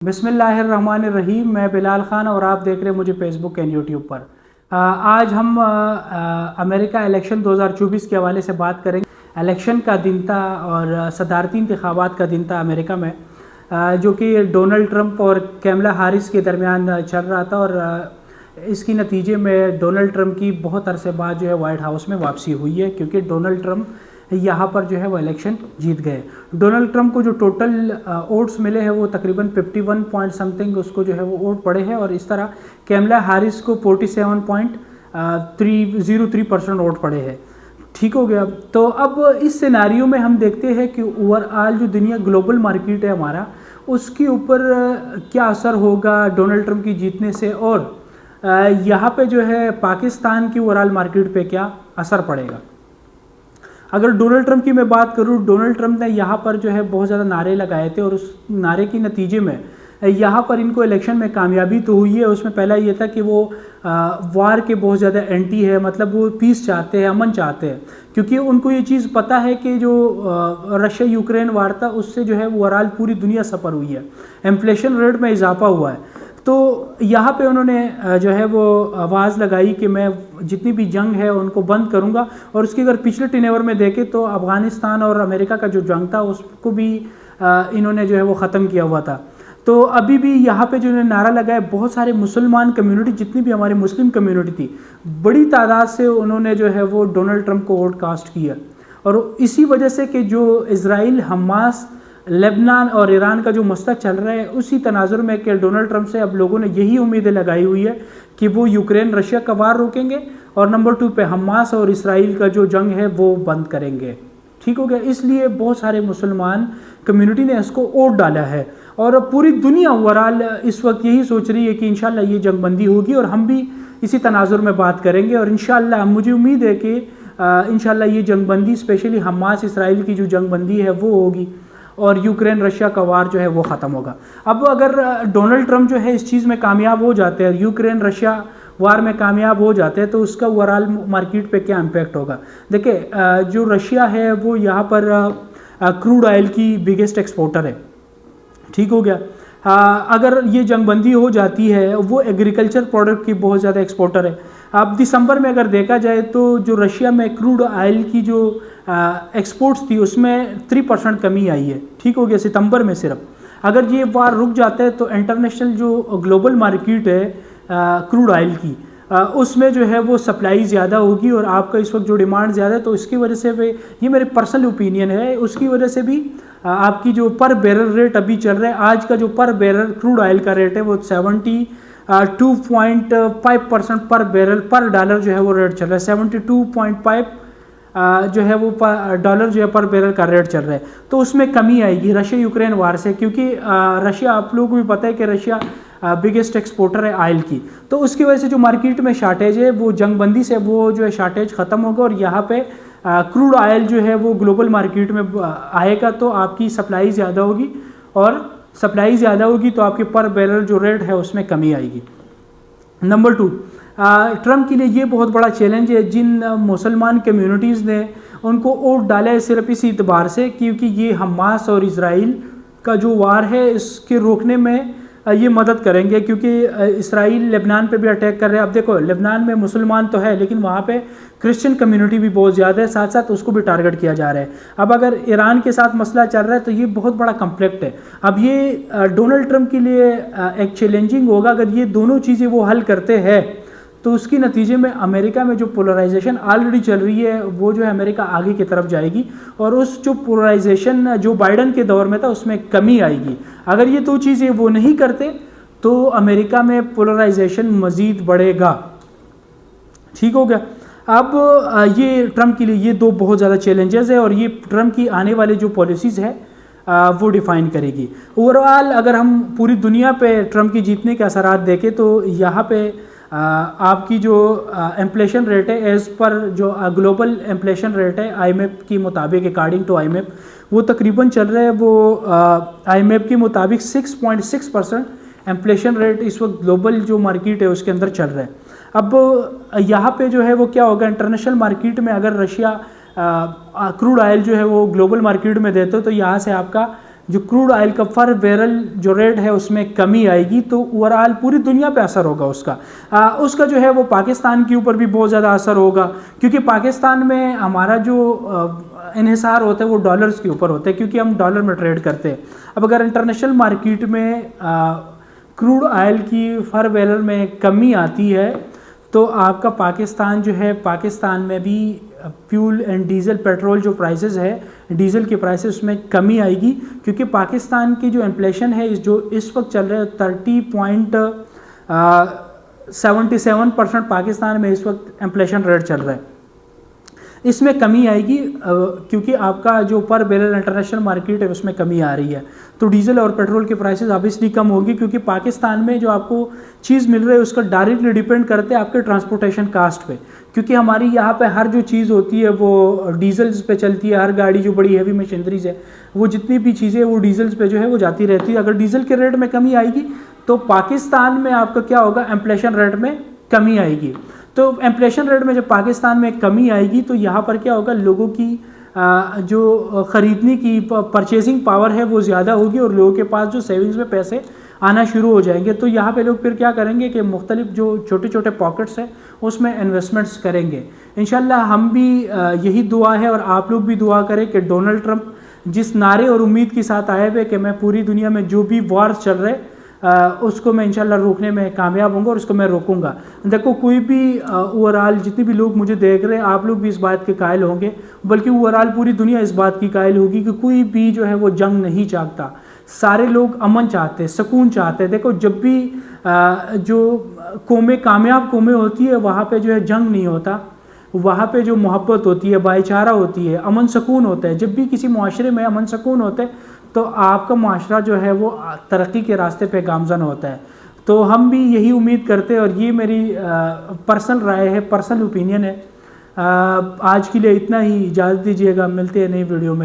बिस्मिल्लाहिर्रहमानिर्रहीम। मैं बिलाल ख़ान और आप देख रहे हैं मुझे फेसबुक एंड यूट्यूब पर। आज हम अमेरिका इलेक्शन 2024 के हवाले से बात करेंगे। इलेक्शन का दिन था और सदारती इंतखाबात का दिन था अमेरिका में, जो कि डोनाल्ड ट्रंप और कैमला हारिस के दरमियान चल रहा था। और इसकी नतीजे में डोनाल्ड ट्रंप की बहुत अरसे बाद जो है वाइट हाउस में वापसी हुई है, क्योंकि डोनाल्ड ट्रंप यहाँ पर जो है वो इलेक्शन जीत गए। डोनाल्ड ट्रंप को जो टोटल वोट्स मिले हैं वो तकरीबन 51 पॉइंट समथिंग उसको जो है वो वोट पड़े हैं, और इस तरह कैमला हारिस को 47.303% वोट पड़े हैं। ठीक हो गया। तो अब इस सिनारियो में हम देखते हैं कि ओवरऑल जो दुनिया ग्लोबल मार्केट है हमारा, उसके ऊपर क्या असर होगा डोनाल्ड ट्रंप की जीतने से, और यहाँ पे जो है पाकिस्तान की ओवरऑल मार्केट पे क्या असर पड़ेगा। अगर डोनाल्ड ट्रंप की मैं बात करूँ, डोनाल्ड ट्रंप ने यहाँ पर जो है बहुत ज़्यादा नारे लगाए थे, और उस नारे की नतीजे में यहाँ पर इनको इलेक्शन में कामयाबी तो हुई है। उसमें पहला ये था कि वो वार के बहुत ज़्यादा एंटी है, मतलब वो पीस चाहते हैं, अमन चाहते हैं, क्योंकि उनको ये चीज़ पता है कि जो रशिया यूक्रेन वार था उससे जो है ओवरऑल पूरी दुनिया सफ़र हुई है, इन्फ्लेशन रेट में इजाफा हुआ है। तो यहाँ पे उन्होंने जो है वो आवाज़ लगाई कि मैं जितनी भी जंग है उनको बंद करूँगा। और उसकी अगर पिछले टेनेवर में देखें तो अफ़गानिस्तान और अमेरिका का जो जंग था उसको भी इन्होंने जो है वो ख़त्म किया हुआ था। तो अभी भी यहाँ पे जो इन्होंने नारा लगाया, बहुत सारे मुसलमान कम्युनिटी, जितनी भी हमारी मुस्लिम कम्युनिटी थी, बड़ी तादाद से उन्होंने जो है वो डोनाल्ड ट्रंप को वोट कास्ट किया। और इसी वजह से कि जो इज़राइल, हमास, लेबनान और ईरान का जो मसला चल रहा है, उसी तनाजुर में कि डोनाल्ड ट्रंप से अब लोगों ने यही उम्मीदें लगाई हुई है कि वो यूक्रेन रशिया का वार रोकेंगे, और नंबर 2 पे हमास और इसराइल का जो जंग है वो बंद करेंगे। ठीक हो गया। इसलिए बहुत सारे मुसलमान कम्युनिटी ने इसको वोट डाला है, और पूरी दुनिया ओवरऑल इस वक्त यही सोच रही है कि इंशाल्लाह ये जंग बंदी होगी, और हम भी इसी तनाजुर में बात करेंगे। और इंशाल्लाह मुझे उम्मीद है कि इंशाल्लाह ये जंग बंदी, स्पेशली हमास इसराइल की जो जंग बंदी है वो होगी, और यूक्रेन रशिया का वार जो है वो ख़त्म होगा। अब अगर डोनाल्ड ट्रंप जो है इस चीज़ में कामयाब हो जाते हैं, यूक्रेन रशिया वार में कामयाब हो जाते हैं, तो उसका ओवरऑल मार्केट पे क्या इम्पैक्ट होगा। देखिए, जो रशिया है वो यहाँ पर क्रूड ऑयल की बिगेस्ट एक्सपोर्टर है। ठीक हो गया। अगर ये जंगबंदी हो जाती है, वो एग्रीकल्चर प्रोडक्ट की बहुत ज़्यादा एक्सपोर्टर है। अब दिसंबर में अगर देखा जाए तो जो रशिया में क्रूड ऑयल की जो एक्सपोर्ट्स थी उसमें 3% कमी आई है। ठीक हो गया, सितंबर में सिर्फ। अगर ये वार रुक जाता है तो इंटरनेशनल जो ग्लोबल मार्केट है क्रूड ऑयल की, उसमें जो है वो सप्लाई ज़्यादा होगी, और आपका इस वक्त जो डिमांड ज़्यादा है, तो इसकी वजह से भी, ये मेरे पर्सनल ओपिनियन है, उसकी वजह से भी आपकी जो पर बैरल रेट अभी चल रहा है, आज का जो पर बैरल क्रूड ऑयल का रेट है वो 72.5% पर बैरल पर डॉलर जो है वो रेट चल रहा है। 72.5 जो है वो डॉलर जो है पर बैरल का रेट चल रहा है। तो उसमें कमी आएगी रशिया यूक्रेन वार से, क्योंकि रशिया, आप लोगों को भी पता है कि रशिया बिगेस्ट एक्सपोर्टर है ऑयल की। तो उसकी वजह से जो मार्केट में शार्टेज है वो जंगबंदी से वो जो है शार्टेज ख़त्म होगा, और यहाँ पे क्रूड ऑयल जो है वो ग्लोबल मार्केट में आएगा, तो आपकी सप्लाई ज़्यादा होगी, और सप्लाई ज़्यादा होगी तो आपके पर बैरल जो रेट है उसमें कमी आएगी। नंबर 2, ट्रंप के लिए ये बहुत बड़ा चैलेंज है। जिन मुसलमान कम्युनिटीज़ ने उनको वोट डाला है सिर्फ इसी एतबार से क्योंकि ये हमास और इज़राइल का जो वार है इसके रोकने में ये मदद करेंगे, क्योंकि इसराइल लेबनान पे भी अटैक कर रहे हैं। अब देखो, लेबनान में मुसलमान तो है लेकिन वहाँ पे क्रिश्चियन कम्युनिटी भी बहुत ज़्यादा है, साथ साथ उसको भी टारगेट किया जा रहा है। अब अगर ईरान के साथ मसला चल रहा है तो ये बहुत बड़ा कॉन्फ्लिक्ट है। अब ये डोनाल्ड ट्रंप के लिए एक चैलेंजिंग होगा। अगर ये दोनों चीज़ें वो हल करते हैं तो उसके नतीजे में अमेरिका में जो पोलराइजेशन ऑलरेडी चल रही है वो जो है अमेरिका आगे की तरफ जाएगी, और उस जो पोलराइजेशन जो बाइडन के दौर में था उसमें कमी आएगी। अगर ये दो चीज़ें वो नहीं करते तो अमेरिका में पोलराइजेशन मज़ीद बढ़ेगा। ठीक हो गया। अब ये ट्रंप के लिए ये दो बहुत ज़्यादा चैलेंजेस है, और ये ट्रंप की आने वाले जो पॉलिसीज़ है वो डिफ़ाइन करेगी। ओवरऑल अगर हम पूरी दुनिया पे ट्रंप की जीतने के असरात देखें तो यहाँ पे आपकी जो इन्फ्लेशन रेट है, एज़ पर जो ग्लोबल इन्फ्लेशन रेट है आईएमएफ के मुताबिक, अकॉर्डिंग टू आईएमएफ, वो तकरीबन चल रहा है, वो आईएमएफ के मुताबिक 6.6% इन्फ्लेशन रेट इस वक्त ग्लोबल जो मार्केट है उसके अंदर चल रहा है। अब यहाँ पे जो है वो क्या होगा, इंटरनेशनल मार्केट में अगर रशिया क्रूड ऑयल जो है वो ग्लोबल मार्केट में देते हो तो यहाँ से आपका जो क्रूड ऑयल का पर बैरल जो रेट है उसमें कमी आएगी तो ओवरऑल पूरी दुनिया पे असर होगा उसका जो है वो पाकिस्तान के ऊपर भी बहुत ज़्यादा असर होगा, क्योंकि पाकिस्तान में हमारा जो इन्हिसार होता है वो डॉलर्स के ऊपर होता है, क्योंकि हम डॉलर में ट्रेड करते हैं। अब अगर इंटरनेशनल मार्केट में क्रूड ऑयल की पर बैरल में कमी आती है तो आपका पाकिस्तान जो है, पाकिस्तान में भी फ्यूल एंड डीजल पेट्रोल जो प्राइसेस है, डीजल के प्राइसेस में कमी आएगी, क्योंकि पाकिस्तान की जो इन्फ्लेशन है जो इस वक्त चल रहा है 30.77% पाकिस्तान में इस वक्त इन्फ्लेशन रेट चल रहा है, इसमें कमी आएगी क्योंकि आपका जो पर बैरल इंटरनेशनल मार्केट है उसमें कमी आ रही है। तो डीजल और पेट्रोल के प्राइसेस ऑब्वियसली कम होगी, क्योंकि पाकिस्तान में जो आपको चीज़ मिल रही है उसका डायरेक्टली डिपेंड करते हैं आपके ट्रांसपोर्टेशन कास्ट पे, क्योंकि हमारी यहाँ पे हर जो चीज़ होती है वो डीजल्स पे चलती है। हर गाड़ी जो बड़ी हैवी मशीनरीज है वो जितनी भी चीज़ें वो डीजल्स पे जो है वो जाती रहती है। अगर डीजल के रेट में कमी आएगी तो पाकिस्तान में आपका क्या होगा, इन्फ्लेशन रेट में कमी आएगी। तो इन्फ्लेशन रेट में जब पाकिस्तान में कमी आएगी तो यहाँ पर क्या होगा, लोगों की जो ख़रीदने की परचेजिंग पावर है वो ज़्यादा होगी और लोगों के पास जो सेविंग्स में पैसे आना शुरू हो जाएंगे। तो यहाँ पे लोग फिर क्या करेंगे कि मुख्तलिफ जो छोटे छोटे पॉकेट्स हैं उसमें इन्वेस्टमेंट्स करेंगे। इंशाल्लाह हम भी यही दुआ है और आप लोग भी दुआ करें कि डोनाल्ड ट्रंप जिस नारे और उम्मीद के साथ आए हुए कि मैं पूरी दुनिया में जो भी वॉर चल रहे उसको मैं इंशाल्लाह रोकने में कामयाब होऊंगा और उसको मैं रोकूंगा। देखो कोई भी ओवरऑल जितने भी लोग मुझे देख रहे हैं आप लोग भी इस बात के कायल होंगे, बल्कि ओवरऑल पूरी दुनिया इस बात की कायल होगी कि कोई भी जो है वो जंग नहीं चाहता, सारे लोग अमन चाहते हैं, सुकून चाहते हैं। देखो जब भी जो कौमें कामयाब कौमें होती है वहाँ पे जो है जंग नहीं होता, वहाँ पे जो मोहब्बत होती है, भाईचारा होती है, अमन सुकून होता है। जब भी किसी मुआशरे में अमन सुकून होता है तो आपका मुआशरा जो है वो तरक्की के रास्ते पे गामज़न होता है। तो हम भी यही उम्मीद करते हैं और ये मेरी पर्सनल राय है, पर्सनल ओपिनियन है। आज के लिए इतना ही, इजाज़त दीजिएगा, मिलते हैं नई वीडियो में।